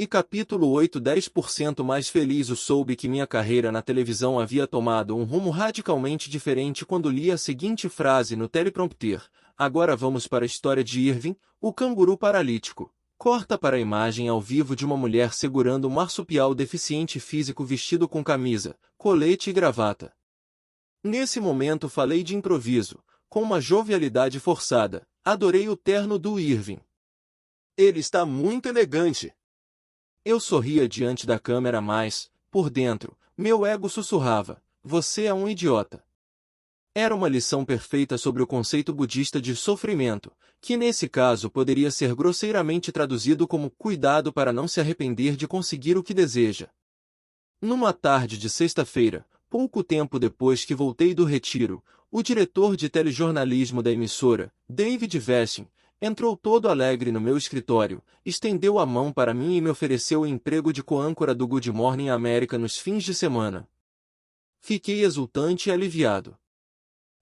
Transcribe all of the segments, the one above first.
E capítulo 8 10% mais feliz. Eu soube que minha carreira na televisão havia tomado um rumo radicalmente diferente quando li a seguinte frase no teleprompter: agora vamos para a história de Irving, o canguru paralítico. Corta para a imagem ao vivo de uma mulher segurando um marsupial deficiente físico vestido com camisa, colete e gravata. Nesse momento falei de improviso, com uma jovialidade forçada. Adorei o terno do Irving. Ele está muito elegante. Eu sorria diante da câmera, mas, por dentro, meu ego sussurrava: você é um idiota. Era uma lição perfeita sobre o conceito budista de sofrimento, que nesse caso poderia ser grosseiramente traduzido como cuidado para não se arrepender de conseguir o que deseja. Numa tarde de sexta-feira, pouco tempo depois que voltei do retiro, o diretor de telejornalismo da emissora, David Vestin, entrou todo alegre no meu escritório, estendeu a mão para mim e me ofereceu o emprego de co-âncora do Good Morning America nos fins de semana. Fiquei exultante e aliviado.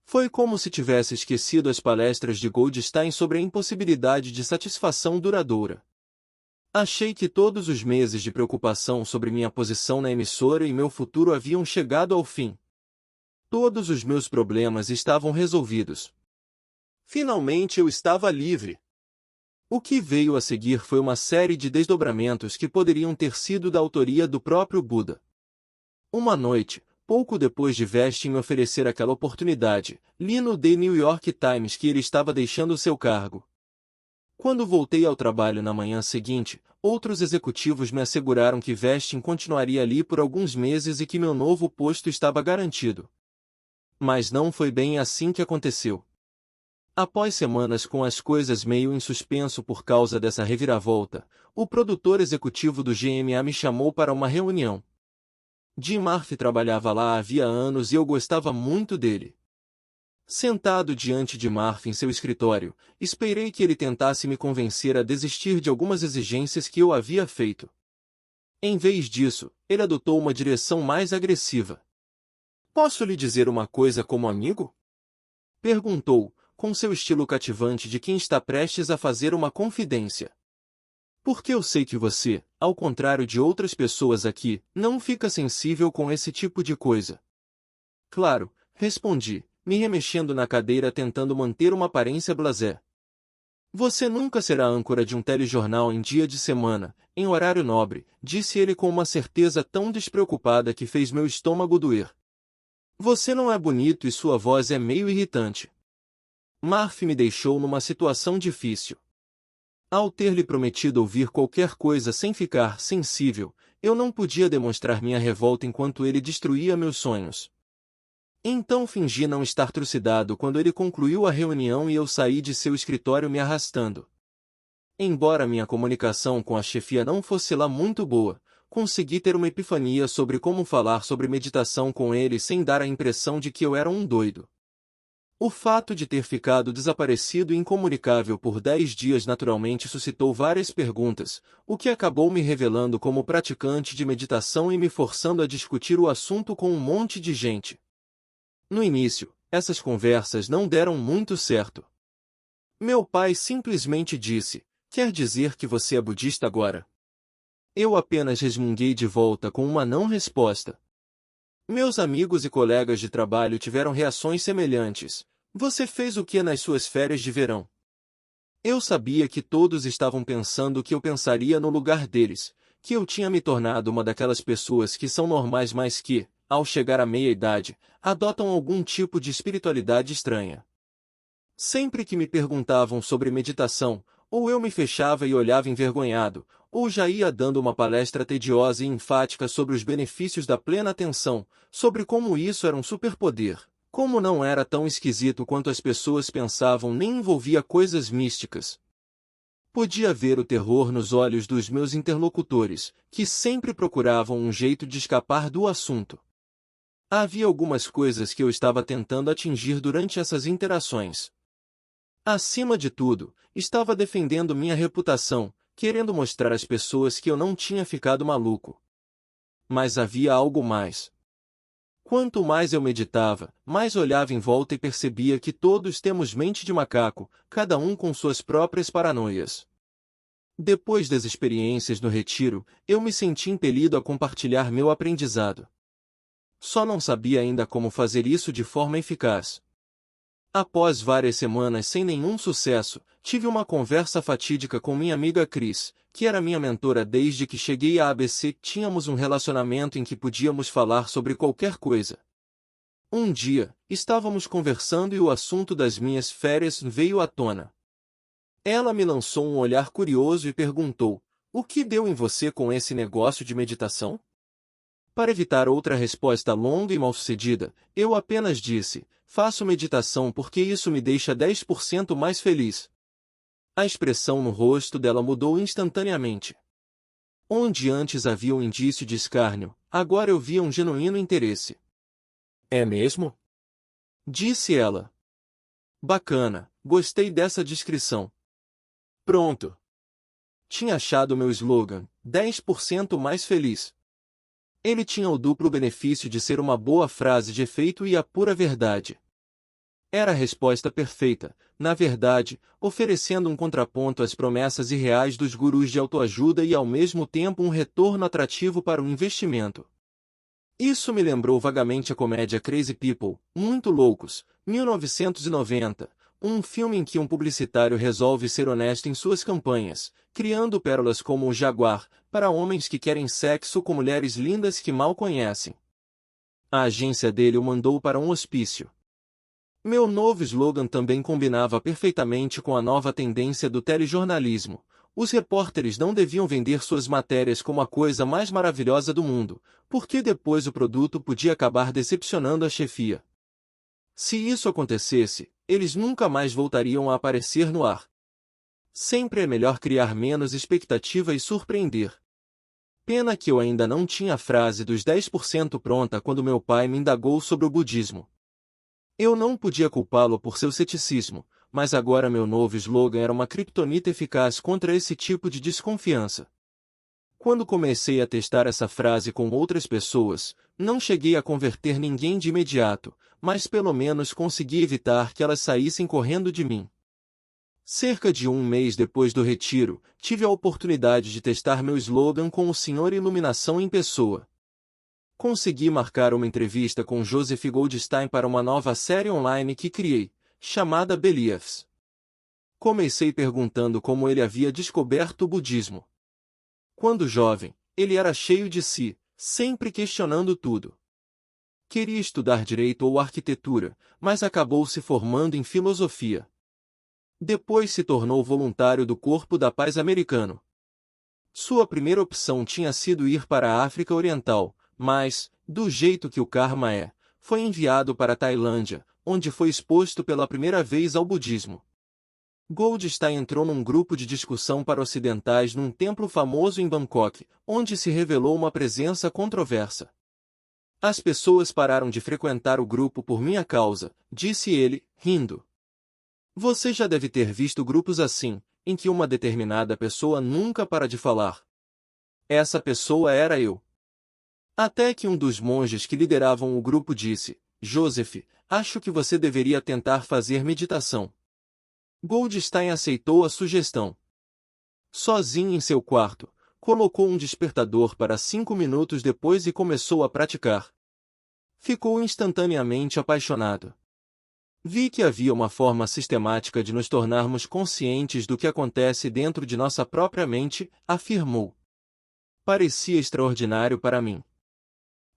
Foi como se tivesse esquecido as palestras de Goldstein sobre a impossibilidade de satisfação duradoura. Achei que todos os meses de preocupação sobre minha posição na emissora e meu futuro haviam chegado ao fim. Todos os meus problemas estavam resolvidos. Finalmente eu estava livre. O que veio a seguir foi uma série de desdobramentos que poderiam ter sido da autoria do próprio Buda. Uma noite, pouco depois de Vestin me oferecer aquela oportunidade, li no The New York Times que ele estava deixando seu cargo. Quando voltei ao trabalho na manhã seguinte, outros executivos me asseguraram que Vestin continuaria ali por alguns meses e que meu novo posto estava garantido. Mas não foi bem assim que aconteceu. Após semanas com as coisas meio em suspenso por causa dessa reviravolta, o produtor executivo do GMA me chamou para uma reunião. Jim Murphy trabalhava lá havia anos e eu gostava muito dele. Sentado diante de Murphy em seu escritório, esperei que ele tentasse me convencer a desistir de algumas exigências que eu havia feito. Em vez disso, ele adotou uma direção mais agressiva. "Posso lhe dizer uma coisa como amigo?" perguntou, com seu estilo cativante de quem está prestes a fazer uma confidência. "Porque eu sei que você, ao contrário de outras pessoas aqui, não fica sensível com esse tipo de coisa." "Claro", respondi, me remexendo na cadeira tentando manter uma aparência blasé. "Você nunca será âncora de um telejornal em dia de semana, em horário nobre", disse ele com uma certeza tão despreocupada que fez meu estômago doer. "Você não é bonito e sua voz é meio irritante." Murphy me deixou numa situação difícil. Ao ter-lhe prometido ouvir qualquer coisa sem ficar sensível, eu não podia demonstrar minha revolta enquanto ele destruía meus sonhos. Então fingi não estar trucidado quando ele concluiu a reunião e eu saí de seu escritório me arrastando. Embora minha comunicação com a chefia não fosse lá muito boa, consegui ter uma epifania sobre como falar sobre meditação com ele sem dar a impressão de que eu era um doido. O fato de ter ficado desaparecido e incomunicável por 10 dias naturalmente suscitou várias perguntas, o que acabou me revelando como praticante de meditação e me forçando a discutir o assunto com um monte de gente. No início, essas conversas não deram muito certo. Meu pai simplesmente disse: "Quer dizer que você é budista agora?" Eu apenas resmunguei de volta com uma não resposta. Meus amigos e colegas de trabalho tiveram reações semelhantes. "Você fez o que nas suas férias de verão?" Eu sabia que todos estavam pensando o que eu pensaria no lugar deles, que eu tinha me tornado uma daquelas pessoas que são normais mas que, ao chegar à meia-idade, adotam algum tipo de espiritualidade estranha. Sempre que me perguntavam sobre meditação, ou eu me fechava e olhava envergonhado, ou já ia dando uma palestra tediosa e enfática sobre os benefícios da plena atenção, sobre como isso era um superpoder, como não era tão esquisito quanto as pessoas pensavam nem envolvia coisas místicas. Podia ver o terror nos olhos dos meus interlocutores, que sempre procuravam um jeito de escapar do assunto. Havia algumas coisas que eu estava tentando atingir durante essas interações. Acima de tudo, estava defendendo minha reputação, querendo mostrar às pessoas que eu não tinha ficado maluco. Mas havia algo mais. Quanto mais eu meditava, mais olhava em volta e percebia que todos temos mente de macaco, cada um com suas próprias paranoias. Depois das experiências no retiro, eu me senti impelido a compartilhar meu aprendizado. Só não sabia ainda como fazer isso de forma eficaz. Após várias semanas sem nenhum sucesso, tive uma conversa fatídica com minha amiga Cris, que era minha mentora desde que cheguei à ABC. Tínhamos um relacionamento em que podíamos falar sobre qualquer coisa. Um dia, estávamos conversando e o assunto das minhas férias veio à tona. Ela me lançou um olhar curioso e perguntou: "O que deu em você com esse negócio de meditação?" Para evitar outra resposta longa e mal-sucedida, eu apenas disse: "Faço meditação porque isso me deixa 10% mais feliz." A expressão no rosto dela mudou instantaneamente. Onde antes havia um indício de escárnio, agora eu via um genuíno interesse. "É mesmo?" disse ela. "Bacana, gostei dessa descrição." Pronto. Tinha achado meu slogan, 10% mais feliz. Ele tinha o duplo benefício de ser uma boa frase de efeito e a pura verdade. Era a resposta perfeita, na verdade, oferecendo um contraponto às promessas irreais dos gurus de autoajuda e ao mesmo tempo um retorno atrativo para o investimento. Isso me lembrou vagamente a comédia Crazy People, Muito Loucos, 1990, um filme em que um publicitário resolve ser honesto em suas campanhas, criando pérolas como o Jaguar, para homens que querem sexo com mulheres lindas que mal conhecem. A agência dele o mandou para um hospício. Meu novo slogan também combinava perfeitamente com a nova tendência do telejornalismo. Os repórteres não deviam vender suas matérias como a coisa mais maravilhosa do mundo, porque depois o produto podia acabar decepcionando a chefia. Se isso acontecesse, eles nunca mais voltariam a aparecer no ar. Sempre é melhor criar menos expectativa e surpreender. Pena que eu ainda não tinha a frase dos 10% pronta quando meu pai me indagou sobre o budismo. Eu não podia culpá-lo por seu ceticismo, mas agora meu novo slogan era uma criptonita eficaz contra esse tipo de desconfiança. Quando comecei a testar essa frase com outras pessoas, não cheguei a converter ninguém de imediato, mas pelo menos consegui evitar que elas saíssem correndo de mim. Cerca de um mês depois do retiro, tive a oportunidade de testar meu slogan com o Senhor Iluminação em pessoa. Consegui marcar uma entrevista com Joseph Goldstein para uma nova série online que criei, chamada Beliefs. Comecei perguntando como ele havia descoberto o budismo. Quando jovem, ele era cheio de si, sempre questionando tudo. Queria estudar direito ou arquitetura, mas acabou se formando em filosofia. Depois se tornou voluntário do Corpo da Paz americano. Sua primeira opção tinha sido ir para a África Oriental, mas, do jeito que o karma é, foi enviado para a Tailândia, onde foi exposto pela primeira vez ao budismo. Goldstein entrou num grupo de discussão para ocidentais num templo famoso em Bangkok, onde se revelou uma presença controversa. As pessoas pararam de frequentar o grupo por minha causa, disse ele, rindo. Você já deve ter visto grupos assim, em que uma determinada pessoa nunca para de falar. Essa pessoa era eu. Até que um dos monges que lideravam o grupo disse: "Joseph, acho que você deveria tentar fazer meditação." Goldstein aceitou a sugestão. Sozinho em seu quarto, colocou um despertador para 5 minutos depois e começou a praticar. Ficou instantaneamente apaixonado. Vi que havia uma forma sistemática de nos tornarmos conscientes do que acontece dentro de nossa própria mente, afirmou. Parecia extraordinário para mim.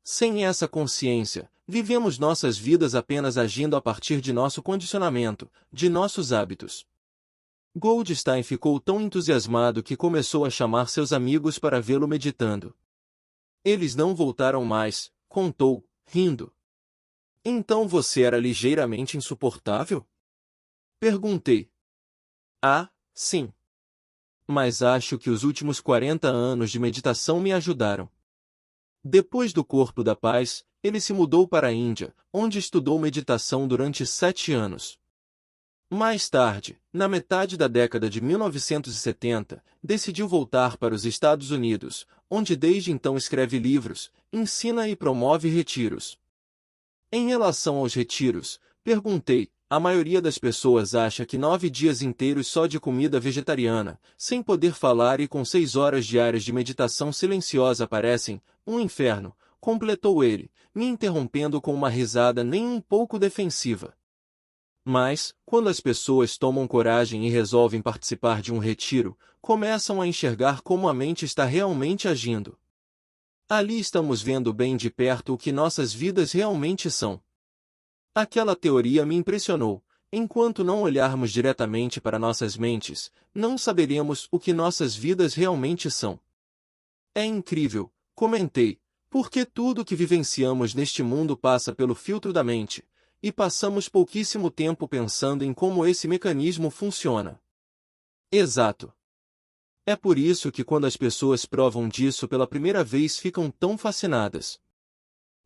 Sem essa consciência, vivemos nossas vidas apenas agindo a partir de nosso condicionamento, de nossos hábitos. Goldstein ficou tão entusiasmado que começou a chamar seus amigos para vê-lo meditando. Eles não voltaram mais, contou, rindo. Então você era ligeiramente insuportável? Perguntei. Ah, sim. Mas acho que os últimos 40 anos de meditação me ajudaram. Depois do Corpo da Paz, ele se mudou para a Índia, onde estudou meditação durante 7 anos. Mais tarde, na metade da década de 1970, decidiu voltar para os Estados Unidos, onde desde então escreve livros, ensina e promove retiros. Em relação aos retiros, perguntei, A maioria das pessoas acha que 9 dias inteiros só de comida vegetariana, sem poder falar e com 6 horas diárias de meditação silenciosa parecem um inferno, completou ele, me interrompendo com uma risada nem um pouco defensiva. Mas, quando as pessoas tomam coragem e resolvem participar de um retiro, começam a enxergar como a mente está realmente agindo. Ali estamos vendo bem de perto o que nossas vidas realmente são. Aquela teoria me impressionou. Enquanto não olharmos diretamente para nossas mentes, não saberemos o que nossas vidas realmente são. É incrível, comentei, porque tudo que vivenciamos neste mundo passa pelo filtro da mente, e passamos pouquíssimo tempo pensando em como esse mecanismo funciona. Exato. É por isso que quando as pessoas provam disso pela primeira vez ficam tão fascinadas.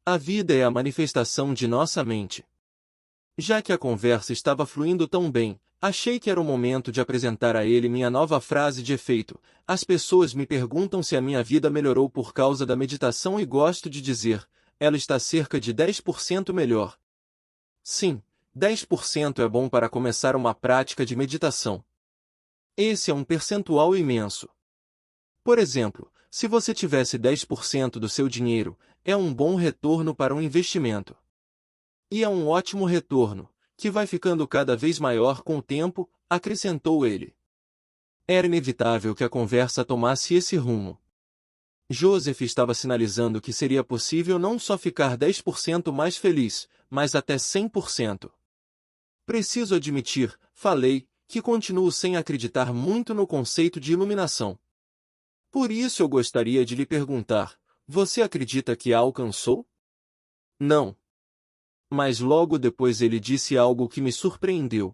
A vida é a manifestação de nossa mente. Já que a conversa estava fluindo tão bem, achei que era o momento de apresentar a ele minha nova frase de efeito. As pessoas me perguntam se a minha vida melhorou por causa da meditação e gosto de dizer, ela está cerca de 10% melhor. Sim, 10% é bom para começar uma prática de meditação. Esse é um percentual imenso. Por exemplo, se você tivesse 10% do seu dinheiro, é um bom retorno para um investimento. E é um ótimo retorno, que vai ficando cada vez maior com o tempo, acrescentou ele. Era inevitável que a conversa tomasse esse rumo. Joseph estava sinalizando que seria possível não só ficar 10% mais feliz, mas até 100%. Preciso admitir, falei, que continuo sem acreditar muito no conceito de iluminação. Por isso eu gostaria de lhe perguntar, você acredita que a alcançou? Não. Mas logo depois ele disse algo que me surpreendeu.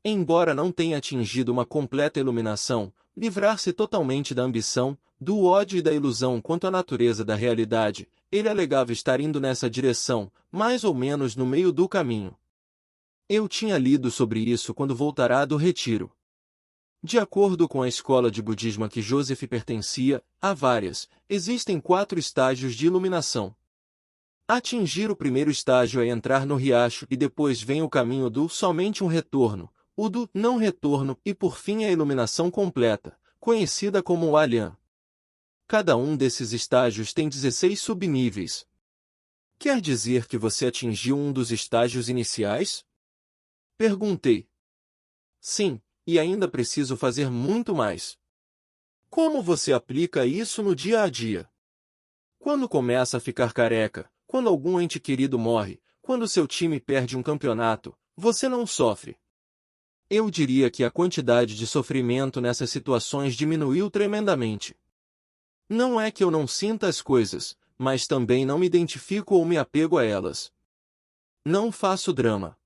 Embora não tenha atingido uma completa iluminação, livrar-se totalmente da ambição, do ódio e da ilusão quanto à natureza da realidade, ele alegava estar indo nessa direção, mais ou menos no meio do caminho. Eu tinha lido sobre isso quando voltará do retiro. De acordo com a escola de budismo a que Joseph pertencia, há várias, existem 4 estágios de iluminação. Atingir o primeiro estágio é entrar no riacho e depois vem o caminho do somente um retorno, o do não retorno e por fim a iluminação completa, conhecida como o Alyan. Cada um desses estágios tem 16 subníveis. Quer dizer que você atingiu um dos estágios iniciais? Perguntei. Sim, e ainda preciso fazer muito mais. Como você aplica isso no dia a dia? Quando começa a ficar careca, quando algum ente querido morre, quando seu time perde um campeonato, você não sofre. Eu diria que a quantidade de sofrimento nessas situações diminuiu tremendamente. Não é que eu não sinta as coisas, mas também não me identifico ou me apego a elas. Não faço drama.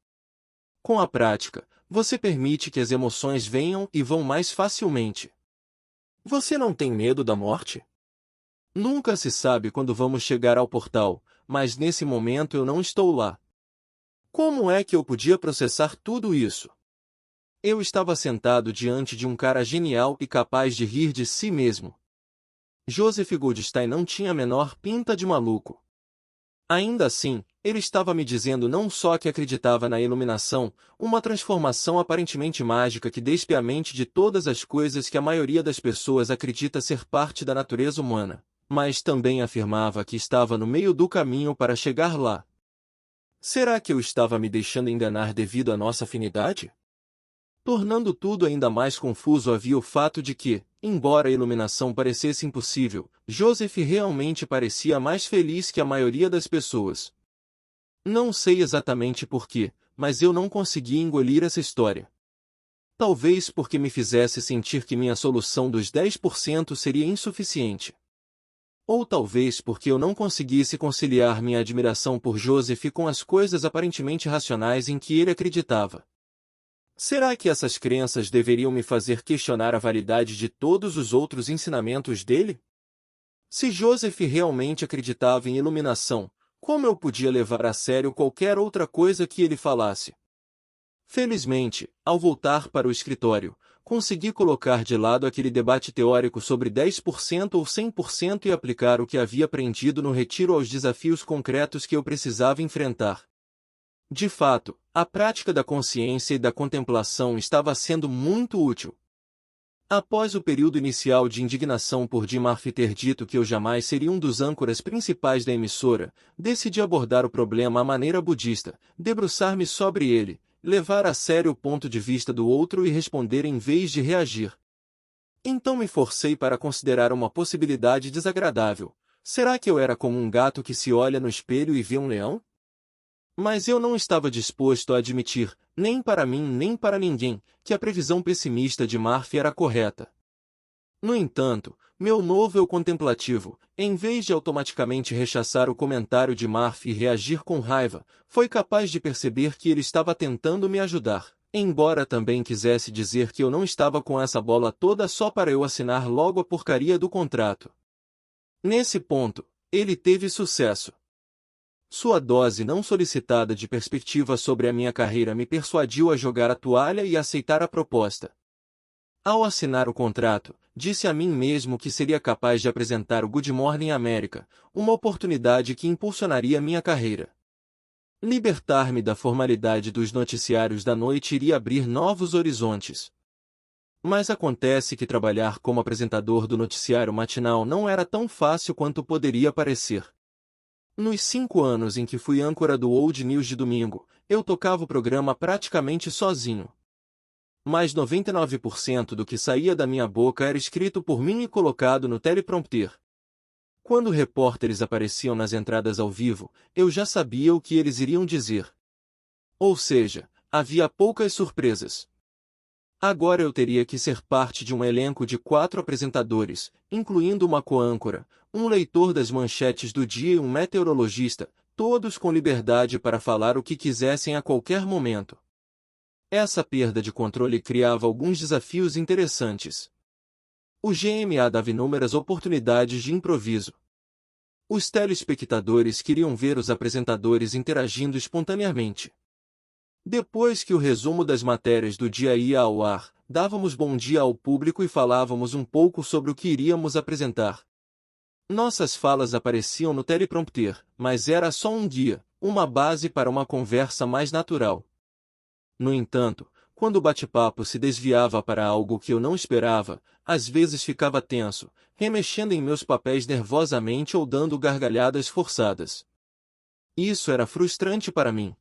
Com a prática, você permite que as emoções venham e vão mais facilmente. Você não tem medo da morte? Nunca se sabe quando vamos chegar ao portal, mas nesse momento eu não estou lá. Como é que eu podia processar tudo isso? Eu estava sentado diante de um cara genial e capaz de rir de si mesmo. Joseph Goldstein não tinha a menor pinta de maluco. Ainda assim, ele estava me dizendo não só que acreditava na iluminação, uma transformação aparentemente mágica que despe a mente de todas as coisas que a maioria das pessoas acredita ser parte da natureza humana, mas também afirmava que estava no meio do caminho para chegar lá. Será que eu estava me deixando enganar devido à nossa afinidade? Tornando tudo ainda mais confuso havia o fato de que, embora a iluminação parecesse impossível, Joseph realmente parecia mais feliz que a maioria das pessoas. Não sei exatamente porquê, mas eu não conseguia engolir essa história. Talvez porque me fizesse sentir que minha solução dos 10% seria insuficiente. Ou talvez porque eu não conseguisse conciliar minha admiração por Joseph com as coisas aparentemente racionais em que ele acreditava. Será que essas crenças deveriam me fazer questionar a validade de todos os outros ensinamentos dele? Se Joseph realmente acreditava em iluminação, como eu podia levar a sério qualquer outra coisa que ele falasse? Felizmente, ao voltar para o escritório, consegui colocar de lado aquele debate teórico sobre 10% ou 100% e aplicar o que havia aprendido no retiro aos desafios concretos que eu precisava enfrentar. De fato, a prática da consciência e da contemplação estava sendo muito útil. Após o período inicial de indignação por Jim Murphy ter dito que eu jamais seria um dos âncoras principais da emissora, decidi abordar o problema à maneira budista, debruçar-me sobre ele, levar a sério o ponto de vista do outro e responder em vez de reagir. Então me forcei para considerar uma possibilidade desagradável. Será que eu era como um gato que se olha no espelho e vê um leão? Mas eu não estava disposto a admitir, nem para mim nem para ninguém, que a previsão pessimista de Murphy era correta. No entanto, meu novo eu contemplativo, em vez de automaticamente rechaçar o comentário de Murphy e reagir com raiva, foi capaz de perceber que ele estava tentando me ajudar, embora também quisesse dizer que eu não estava com essa bola toda só para eu assinar logo a porcaria do contrato. Nesse ponto, ele teve sucesso. Sua dose não solicitada de perspectiva sobre a minha carreira me persuadiu a jogar a toalha e aceitar a proposta. Ao assinar o contrato, disse a mim mesmo que seria capaz de apresentar o Good Morning America, uma oportunidade que impulsionaria minha carreira. Libertar-me da formalidade dos noticiários da noite iria abrir novos horizontes. Mas acontece que trabalhar como apresentador do noticiário matinal não era tão fácil quanto poderia parecer. Nos 5 anos em que fui âncora do Old News de domingo, eu tocava o programa praticamente sozinho. Mas 99% do que saía da minha boca era escrito por mim e colocado no teleprompter. Quando repórteres apareciam nas entradas ao vivo, eu já sabia o que eles iriam dizer. Ou seja, havia poucas surpresas. Agora eu teria que ser parte de um elenco de 4 apresentadores, incluindo uma co-âncora, um leitor das manchetes do dia e um meteorologista, todos com liberdade para falar o que quisessem a qualquer momento. Essa perda de controle criava alguns desafios interessantes. O GMA dava inúmeras oportunidades de improviso. Os telespectadores queriam ver os apresentadores interagindo espontaneamente. Depois que o resumo das matérias do dia ia ao ar, dávamos bom dia ao público e falávamos um pouco sobre o que iríamos apresentar. Nossas falas apareciam no teleprompter, mas era só um guia, uma base para uma conversa mais natural. No entanto, quando o bate-papo se desviava para algo que eu não esperava, às vezes ficava tenso, remexendo em meus papéis nervosamente ou dando gargalhadas forçadas. Isso era frustrante para mim.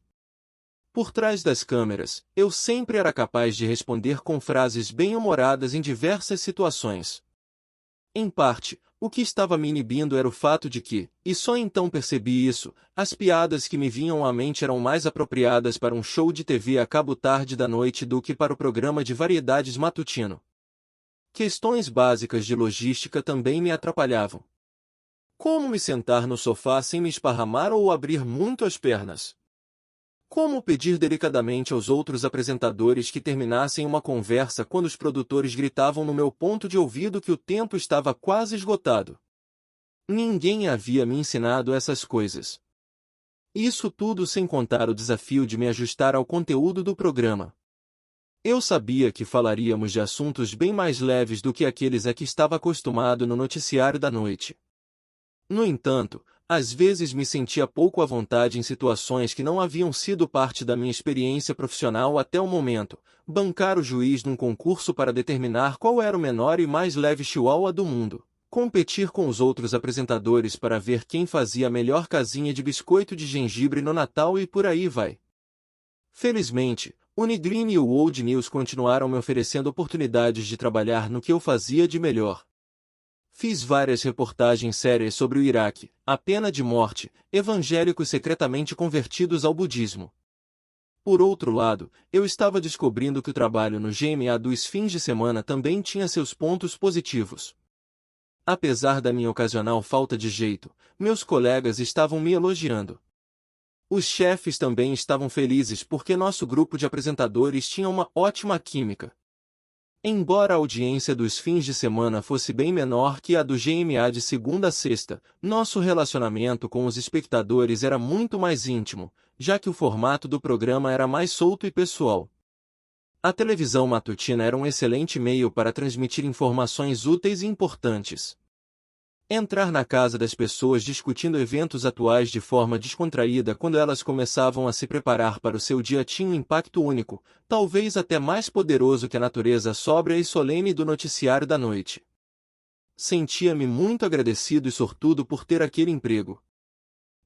Por trás das câmeras, eu sempre era capaz de responder com frases bem-humoradas em diversas situações. Em parte, o que estava me inibindo era o fato de que, e só então percebi isso, as piadas que me vinham à mente eram mais apropriadas para um show de TV a cabo tarde da noite do que para o programa de variedades matutino. Questões básicas de logística também me atrapalhavam. Como me sentar no sofá sem me esparramar ou abrir muito as pernas? Como pedir delicadamente aos outros apresentadores que terminassem uma conversa quando os produtores gritavam no meu ponto de ouvido que o tempo estava quase esgotado? Ninguém havia me ensinado essas coisas. Isso tudo sem contar o desafio de me ajustar ao conteúdo do programa. Eu sabia que falaríamos de assuntos bem mais leves do que aqueles a que estava acostumado no noticiário da noite. No entanto, às vezes me sentia pouco à vontade em situações que não haviam sido parte da minha experiência profissional até o momento, bancar o juiz num concurso para determinar qual era o menor e mais leve chihuahua do mundo, competir com os outros apresentadores para ver quem fazia a melhor casinha de biscoito de gengibre no Natal e por aí vai. Felizmente, o Nigrini e o Old News continuaram me oferecendo oportunidades de trabalhar no que eu fazia de melhor. Fiz várias reportagens sérias sobre o Iraque, a pena de morte, evangélicos secretamente convertidos ao budismo. Por outro lado, eu estava descobrindo que o trabalho no GMA dos fins de semana também tinha seus pontos positivos. Apesar da minha ocasional falta de jeito, meus colegas estavam me elogiando. Os chefes também estavam felizes porque nosso grupo de apresentadores tinha uma ótima química. Embora a audiência dos fins de semana fosse bem menor que a do GMA de segunda a sexta, nosso relacionamento com os espectadores era muito mais íntimo, já que o formato do programa era mais solto e pessoal. A televisão matutina era um excelente meio para transmitir informações úteis e importantes. Entrar na casa das pessoas discutindo eventos atuais de forma descontraída quando elas começavam a se preparar para o seu dia tinha um impacto único, talvez até mais poderoso que a natureza sóbria e solene do noticiário da noite. Sentia-me muito agradecido e sortudo por ter aquele emprego.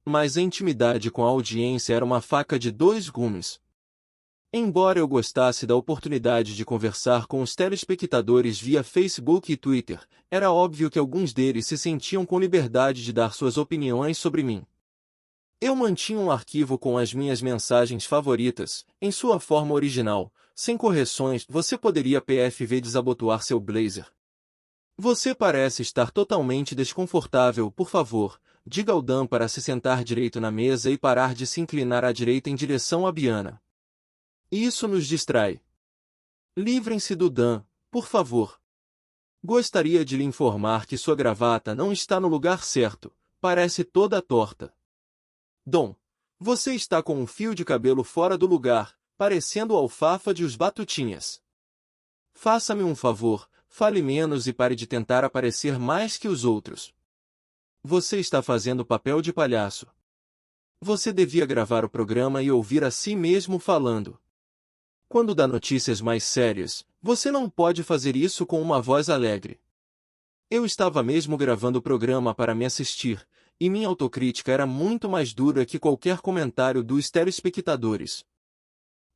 Mas a intimidade com a audiência era uma faca de dois gumes. Embora eu gostasse da oportunidade de conversar com os telespectadores via Facebook e Twitter, era óbvio que alguns deles se sentiam com liberdade de dar suas opiniões sobre mim. Eu mantinha um arquivo com as minhas mensagens favoritas, em sua forma original, sem correções. Você poderia PFV desabotoar seu blazer? Você parece estar totalmente desconfortável. Por favor, diga ao Dan para se sentar direito na mesa e parar de se inclinar à direita em direção a Biana. Isso nos distrai. Livrem-se do Dan, por favor. Gostaria de lhe informar que sua gravata não está no lugar certo, parece toda torta. Dom, você está com um fio de cabelo fora do lugar, parecendo o alfafa de os batutinhas. Faça-me um favor, fale menos e pare de tentar aparecer mais que os outros. Você está fazendo papel de palhaço. Você devia gravar o programa e ouvir a si mesmo falando. Quando dá notícias mais sérias, você não pode fazer isso com uma voz alegre. Eu estava mesmo gravando o programa para me assistir, e minha autocrítica era muito mais dura que qualquer comentário dos telespectadores.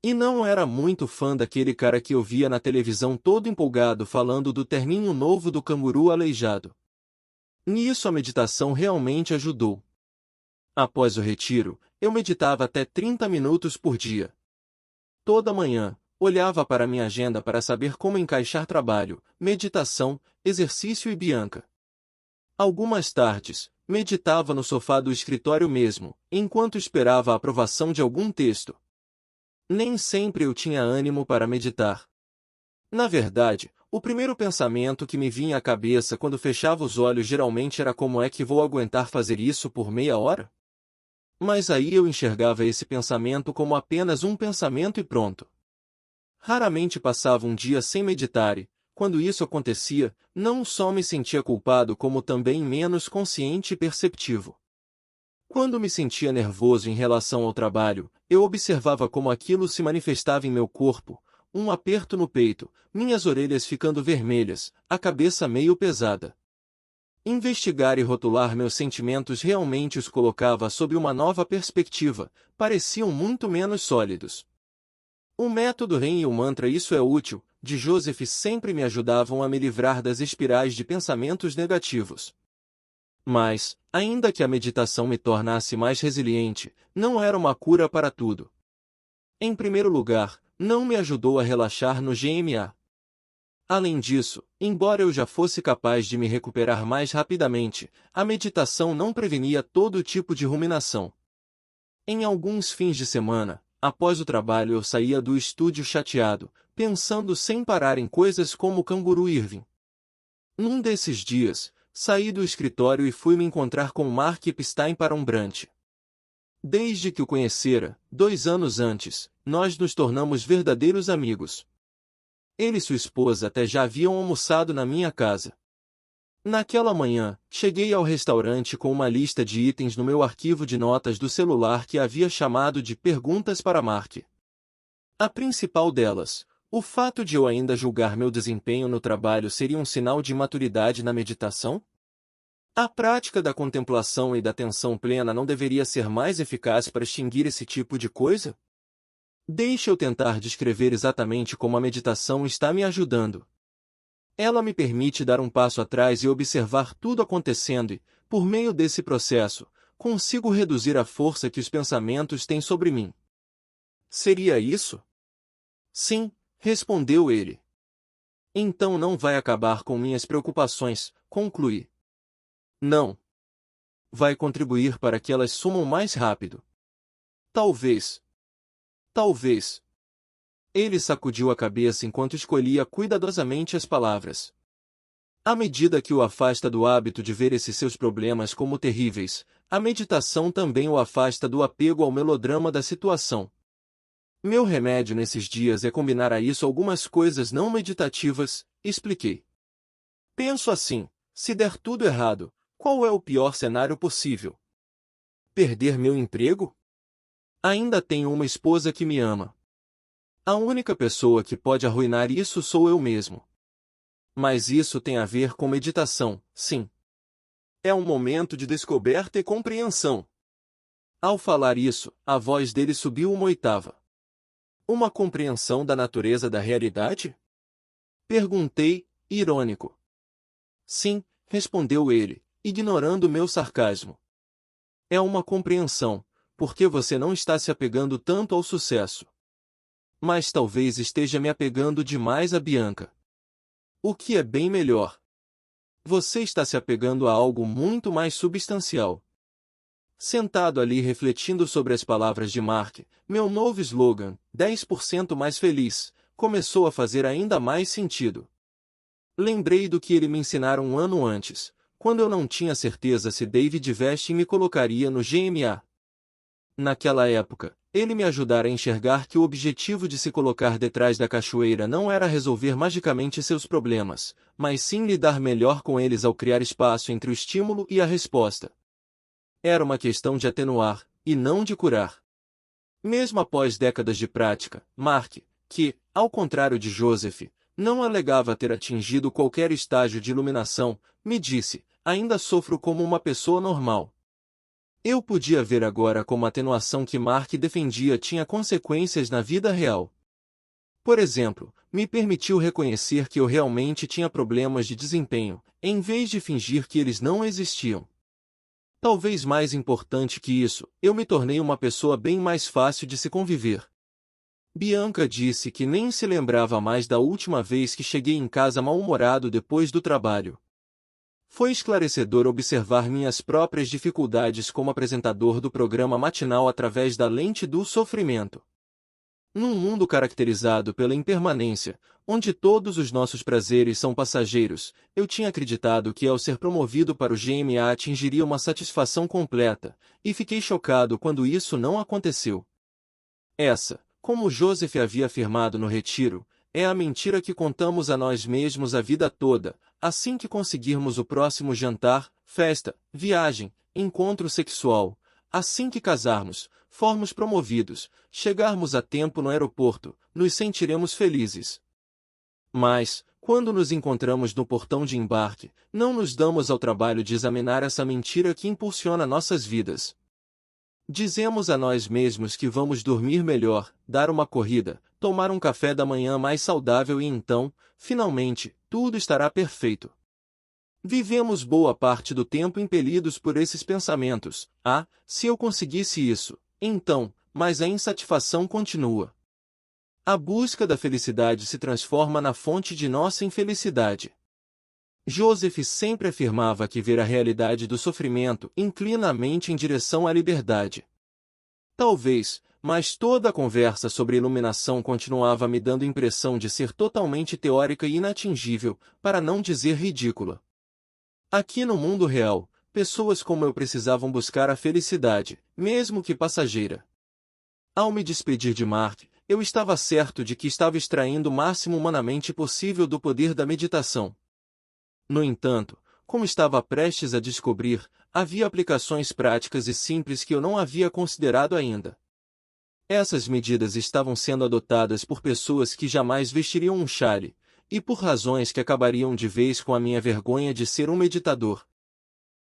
E não era muito fã daquele cara que eu via na televisão todo empolgado falando do terninho novo do canguru aleijado. Nisso a meditação realmente ajudou. Após o retiro, eu meditava até 30 minutos por dia. Toda manhã, olhava para minha agenda para saber como encaixar trabalho, meditação, exercício e Bianca. Algumas tardes, meditava no sofá do escritório mesmo, enquanto esperava a aprovação de algum texto. Nem sempre eu tinha ânimo para meditar. Na verdade, o primeiro pensamento que me vinha à cabeça quando fechava os olhos geralmente era como é que vou aguentar fazer isso por meia hora? Mas aí eu enxergava esse pensamento como apenas um pensamento e pronto. Raramente passava um dia sem meditar e, quando isso acontecia, não só me sentia culpado como também menos consciente e perceptivo. Quando me sentia nervoso em relação ao trabalho, eu observava como aquilo se manifestava em meu corpo, um aperto no peito, minhas orelhas ficando vermelhas, a cabeça meio pesada. Investigar e rotular meus sentimentos realmente os colocava sob uma nova perspectiva, pareciam muito menos sólidos. O método REM e o mantra Isso é Útil, de Joseph sempre me ajudavam a me livrar das espirais de pensamentos negativos. Mas, ainda que a meditação me tornasse mais resiliente, não era uma cura para tudo. Em primeiro lugar, não me ajudou a relaxar no GMA. Além disso, embora eu já fosse capaz de me recuperar mais rapidamente, a meditação não prevenia todo tipo de ruminação. Em alguns fins de semana, após o trabalho eu saía do estúdio chateado, pensando sem parar em coisas como o canguru Irving. Num desses dias, saí do escritório e fui me encontrar com Mark Epstein para um brunch. Desde que o conhecera, 2 anos antes, nós nos tornamos verdadeiros amigos. Ele e sua esposa até já haviam almoçado na minha casa. Naquela manhã, cheguei ao restaurante com uma lista de itens no meu arquivo de notas do celular que havia chamado de perguntas para Mark. A principal delas, o fato de eu ainda julgar meu desempenho no trabalho seria um sinal de maturidade na meditação? A prática da contemplação e da atenção plena não deveria ser mais eficaz para extinguir esse tipo de coisa? Deixe eu tentar descrever exatamente como a meditação está me ajudando. Ela me permite dar um passo atrás e observar tudo acontecendo e, por meio desse processo, consigo reduzir a força que os pensamentos têm sobre mim. Seria isso? Sim, respondeu ele. Então não vai acabar com minhas preocupações, concluí. Não. Vai contribuir para que elas sumam mais rápido. Talvez. Talvez. Ele sacudiu a cabeça enquanto escolhia cuidadosamente as palavras. À medida que o afasta do hábito de ver esses seus problemas como terríveis, a meditação também o afasta do apego ao melodrama da situação. Meu remédio nesses dias é combinar a isso algumas coisas não meditativas, expliquei. Penso assim, se der tudo errado, Qual é o pior cenário possível? Perder meu emprego? Ainda tenho uma esposa que me ama. A única pessoa que pode arruinar isso sou eu mesmo. Mas isso tem a ver com meditação, sim. É um momento de descoberta e compreensão. Ao falar isso, a voz dele subiu uma oitava. Uma compreensão da natureza da realidade? Perguntei, irônico. Sim, respondeu ele, ignorando meu sarcasmo. É uma compreensão, porque você não está se apegando tanto ao sucesso. Mas talvez esteja me apegando demais a Bianca. O que é bem melhor. Você está se apegando a algo muito mais substancial. Sentado ali refletindo sobre as palavras de Mark, meu novo slogan, 10% mais feliz, começou a fazer ainda mais sentido. Lembrei do que ele me ensinara um ano antes, quando eu não tinha certeza se David Vesting me colocaria no GMA. Naquela época, ele me ajudara a enxergar que o objetivo de se colocar detrás da cachoeira não era resolver magicamente seus problemas, mas sim lidar melhor com eles ao criar espaço entre o estímulo e a resposta. Era uma questão de atenuar, e não de curar. Mesmo após décadas de prática, Mark, que, ao contrário de Joseph, não alegava ter atingido qualquer estágio de iluminação, me disse, ainda sofro como uma pessoa normal. Eu podia ver agora como a atenuação que Mark defendia tinha consequências na vida real. Por exemplo, me permitiu reconhecer que eu realmente tinha problemas de desempenho, em vez de fingir que eles não existiam. Talvez mais importante que isso, eu me tornei uma pessoa bem mais fácil de se conviver. Bianca disse que nem se lembrava mais da última vez que cheguei em casa mal-humorado depois do trabalho. Foi esclarecedor observar minhas próprias dificuldades como apresentador do programa matinal através da lente do sofrimento. Num mundo caracterizado pela impermanência, onde todos os nossos prazeres são passageiros, eu tinha acreditado que ao ser promovido para o GMA atingiria uma satisfação completa, e fiquei chocado quando isso não aconteceu. Essa, como Joseph havia afirmado no retiro, é a mentira que contamos a nós mesmos a vida toda, assim que conseguirmos o próximo jantar, festa, viagem, encontro sexual, assim que casarmos, formos promovidos, chegarmos a tempo no aeroporto, nos sentiremos felizes. Mas, quando nos encontramos no portão de embarque, não nos damos ao trabalho de examinar essa mentira que impulsiona nossas vidas. Dizemos a nós mesmos que vamos dormir melhor, dar uma corrida, tomar um café da manhã mais saudável e então, finalmente, tudo estará perfeito. Vivemos boa parte do tempo impelidos por esses pensamentos. Ah, se eu conseguisse isso, então, mas a insatisfação continua. A busca da felicidade se transforma na fonte de nossa infelicidade. Joseph sempre afirmava que ver a realidade do sofrimento inclina a mente em direção à liberdade. Talvez, mas toda a conversa sobre iluminação continuava me dando a impressão de ser totalmente teórica e inatingível, para não dizer ridícula. Aqui no mundo real, pessoas como eu precisavam buscar a felicidade, mesmo que passageira. Ao me despedir de Mark, eu estava certo de que estava extraindo o máximo humanamente possível do poder da meditação. No entanto, como estava prestes a descobrir, havia aplicações práticas e simples que eu não havia considerado ainda. Essas medidas estavam sendo adotadas por pessoas que jamais vestiriam um chale, e por razões que acabariam de vez com a minha vergonha de ser um meditador.